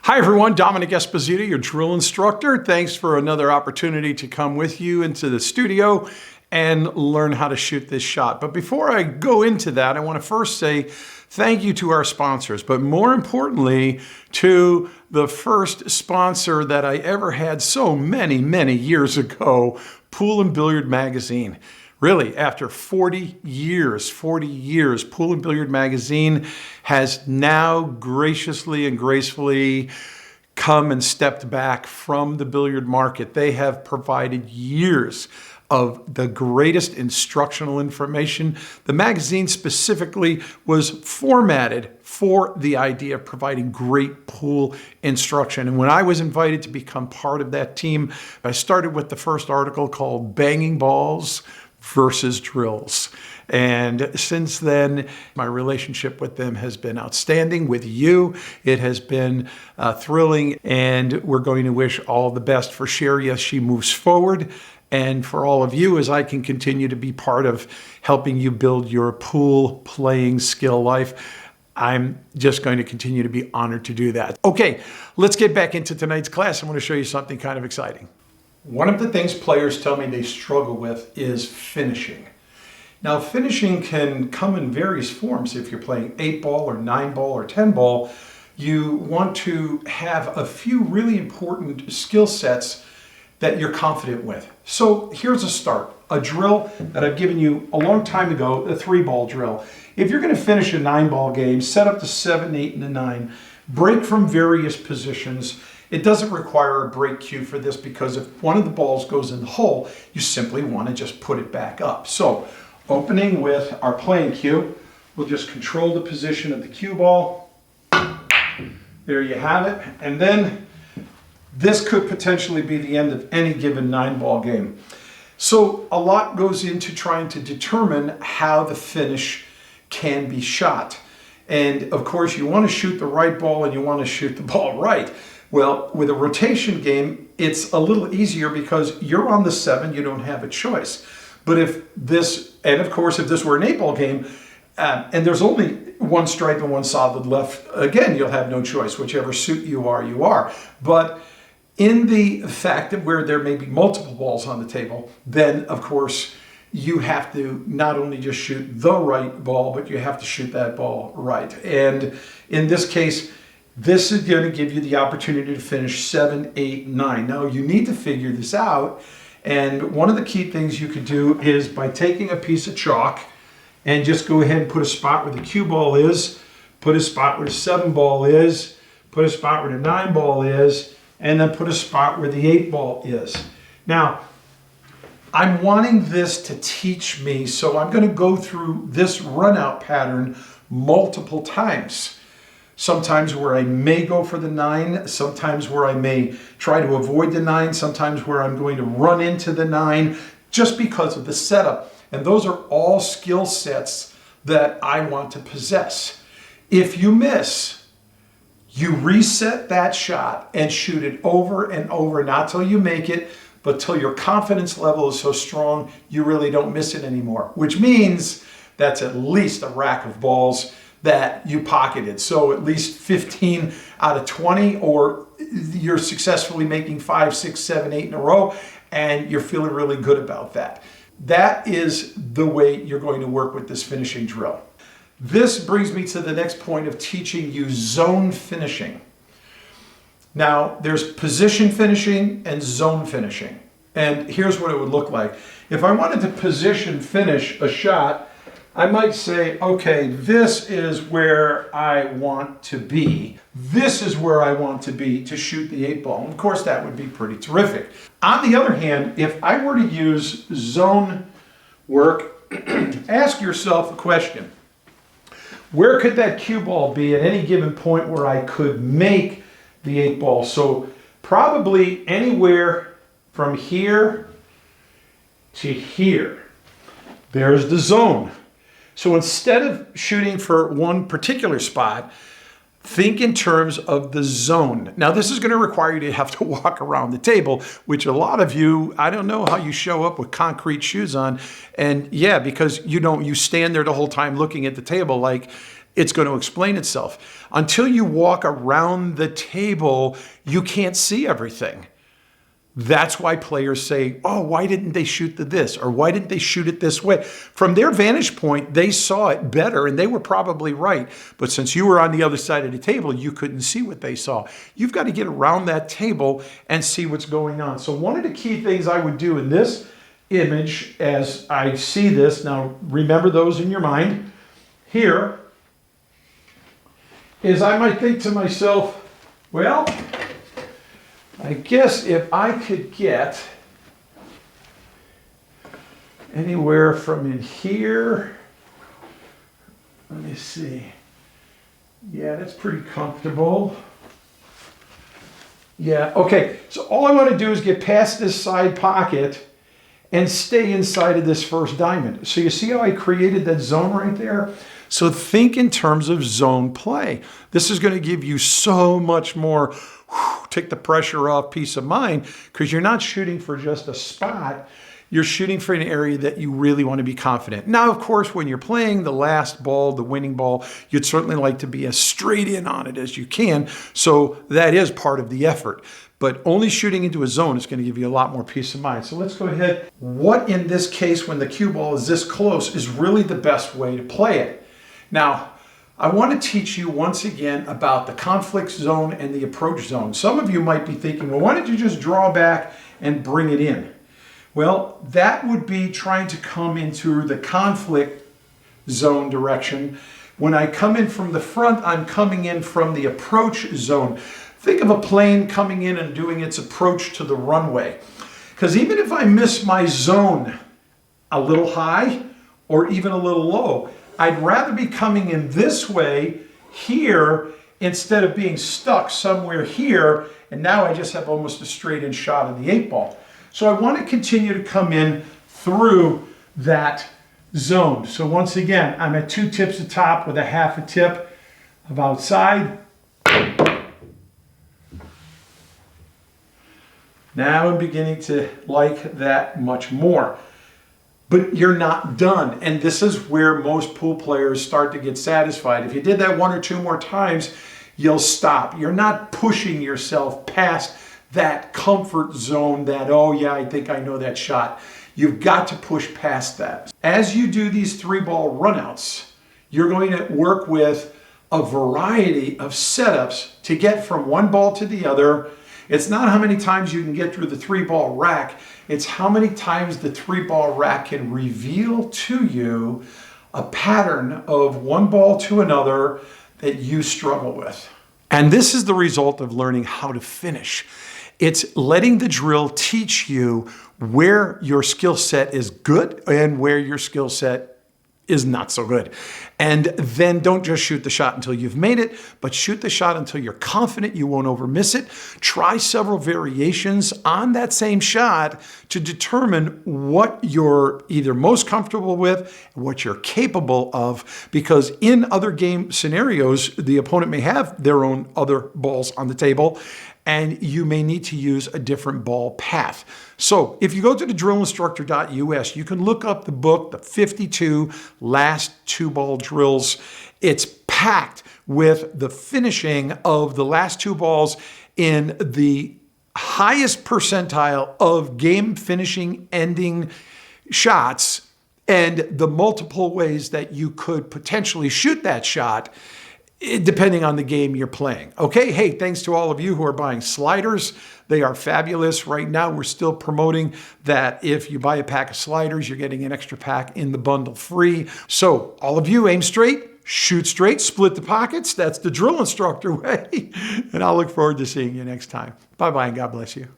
Hi everyone, Dominic Esposito, your drill instructor. Thanks for another opportunity to come with you into the studio and learn how to shoot this shot. But before I go into that, I want to first say thank you to our sponsors, but more importantly, to the first sponsor that I ever had so many years ago, Pool and Billiard Magazine. Really, after 40 years, Pool and Billiard Magazine has now graciously and gracefully come and stepped back from the billiard market. They have provided years of the greatest instructional information. The magazine specifically was formatted for the idea of providing great pool instruction. And when I was invited to become part of that team, I started with the first article called Banging Balls versus Drills. And since then, my relationship with them has been outstanding. With you, it has been thrilling, and we're going to wish all the best for Sherry as she moves forward, and for all of you as I can continue to be part of helping you build your pool playing skill life. I'm just going to continue to be honored to do that. Okay, let's get back into tonight's class. I want to show you something kind of exciting. One of the things players tell me they struggle with is finishing. Now, finishing can come in various forms. If you're playing 8-ball or 9-ball or 10-ball, you want to have a few really important skill sets that you're confident with. So here's a start, a drill that I've given you a long time ago, a 3-ball drill. If you're going to finish a 9-ball game, set up the 7, 8, and the 9, break from various positions. It doesn't require a break cue for this because if one of the balls goes in the hole, you simply want to just put it back up. So opening with our playing cue, we'll just control the position of the cue ball. There you have it. And then this could potentially be the end of any given 9-ball game. So a lot goes into trying to determine how the finish can be shot. And of course, you want to shoot the right ball and you want to shoot the ball right. Well, with a rotation game, it's a little easier because you're on the 7, you don't have a choice. But if this, and of course, if this were an 8-ball game, and there's only one stripe and one solid left, again, you'll have no choice. Whichever suit you are, you are. But in the fact that where there may be multiple balls on the table, then, of course, you have to not only just shoot the right ball, but you have to shoot that ball right. And in this case, this is going to give you the opportunity to finish 7, 8, 9. Now, you need to figure this out. And one of the key things you can do is by taking a piece of chalk and just go ahead and put a spot where the cue ball is, put a spot where the 7 ball is, put a spot where the 9 ball is, and then put a spot where the 8 ball is. Now, I'm wanting this to teach me, so I'm going to go through this run out pattern multiple times. Sometimes where I may go for the 9, sometimes where I may try to avoid the 9, sometimes where I'm going to run into the 9 just because of the setup. And those are all skill sets that I want to possess. If you miss, you reset that shot and shoot it over and over, not till you make it, but till your confidence level is so strong you really don't miss it anymore, which means that's at least a rack of balls that you pocketed. So at least 15 out of 20, or you're successfully making 5, 6, 7, 8 in a row, and you're feeling really good about that. That is the way you're going to work with this finishing drill. This brings me to the next point of teaching you zone finishing. Now, there's position finishing and zone finishing. And here's what it would look like. If I wanted to position finish a shot, I might say, okay, this is where I want to be. This is where I want to be to shoot the 8-ball. And of course, that would be pretty terrific. On the other hand, if I were to use zone work, ask yourself a question. Where could that cue ball be at any given point where I could make the 8-ball? So probably anywhere from here to here. There's the zone. So instead of shooting for one particular spot, think in terms of the zone. Now, this is going to require you to have to walk around the table, which a lot of you, I don't know how you show up with concrete shoes on. And yeah, because you stand there the whole time looking at the table like it's going to explain itself. Until you walk around the table, you can't see everything. That's why players say, oh, why didn't they shoot this? Or why didn't they shoot it this way? From their vantage point, they saw it better and they were probably right. But since you were on the other side of the table, you couldn't see what they saw. You've got to get around that table and see what's going on. So one of the key things I would do in this image as I see this, now remember those in your mind, here, is I might think to myself, well, I guess if I could get anywhere from in here, let me see. Yeah, that's pretty comfortable. Yeah, okay. So all I want to do is get past this side pocket and stay inside of this first diamond. So you see how I created that zone right there? So think in terms of zone play. This is going to give you so much more, take the pressure off, peace of mind, because you're not shooting for just a spot. You're shooting for an area that you really want to be confident. Now, of course, when you're playing the last ball, the winning ball, you'd certainly like to be as straight in on it as you can. So that is part of the effort. But only shooting into a zone is going to give you a lot more peace of mind. So let's go ahead. What in this case, when the cue ball is this close, is really the best way to play it? Now, I want to teach you once again about the conflict zone and the approach zone. Some of you might be thinking, well, why don't you just draw back and bring it in? Well, that would be trying to come into the conflict zone direction. When I come in from the front, I'm coming in from the approach zone. Think of a plane coming in and doing its approach to the runway. Because even if I miss my zone a little high or even a little low, I'd rather be coming in this way here instead of being stuck somewhere here, and now I just have almost a straight in shot of the 8-ball. So I want to continue to come in through that zone. So once again, I'm at 2 tips of top with a half a tip of outside. Now I'm beginning to like that much more. But you're not done. And this is where most pool players start to get satisfied. If you did that 1 or 2 more times, you'll stop. You're not pushing yourself past that comfort zone that, oh yeah, I think I know that shot. You've got to push past that. As you do these 3-ball runouts, you're going to work with a variety of setups to get from one ball to the other. It's not how many times you can get through the 3-ball rack. It's how many times the 3-ball rack can reveal to you a pattern of one ball to another that you struggle with. And this is the result of learning how to finish. It's letting the drill teach you where your skill set is good and where your skill set is not so good. And then don't just shoot the shot until you've made it, but shoot the shot until you're confident you won't overmiss it. Try several variations on that same shot to determine what you're either most comfortable with, what you're capable of, because in other game scenarios, the opponent may have their own other balls on the table, and you may need to use a different ball path. So if you go to the drillinstructor.us, you can look up the book, The 52 Last 2-Ball Drills. It's packed with the finishing of the last 2 balls in the highest percentile of game finishing ending shots and the multiple ways that you could potentially shoot that shot depending on the game you're playing. Okay, hey, thanks to all of you who are buying sliders. They are fabulous. Right now, we're still promoting that if you buy a pack of sliders, you're getting an extra pack in the bundle free. So all of you, aim straight, shoot straight, split the pockets. That's the drill instructor way. And I'll look forward to seeing you next time. Bye-bye and God bless you.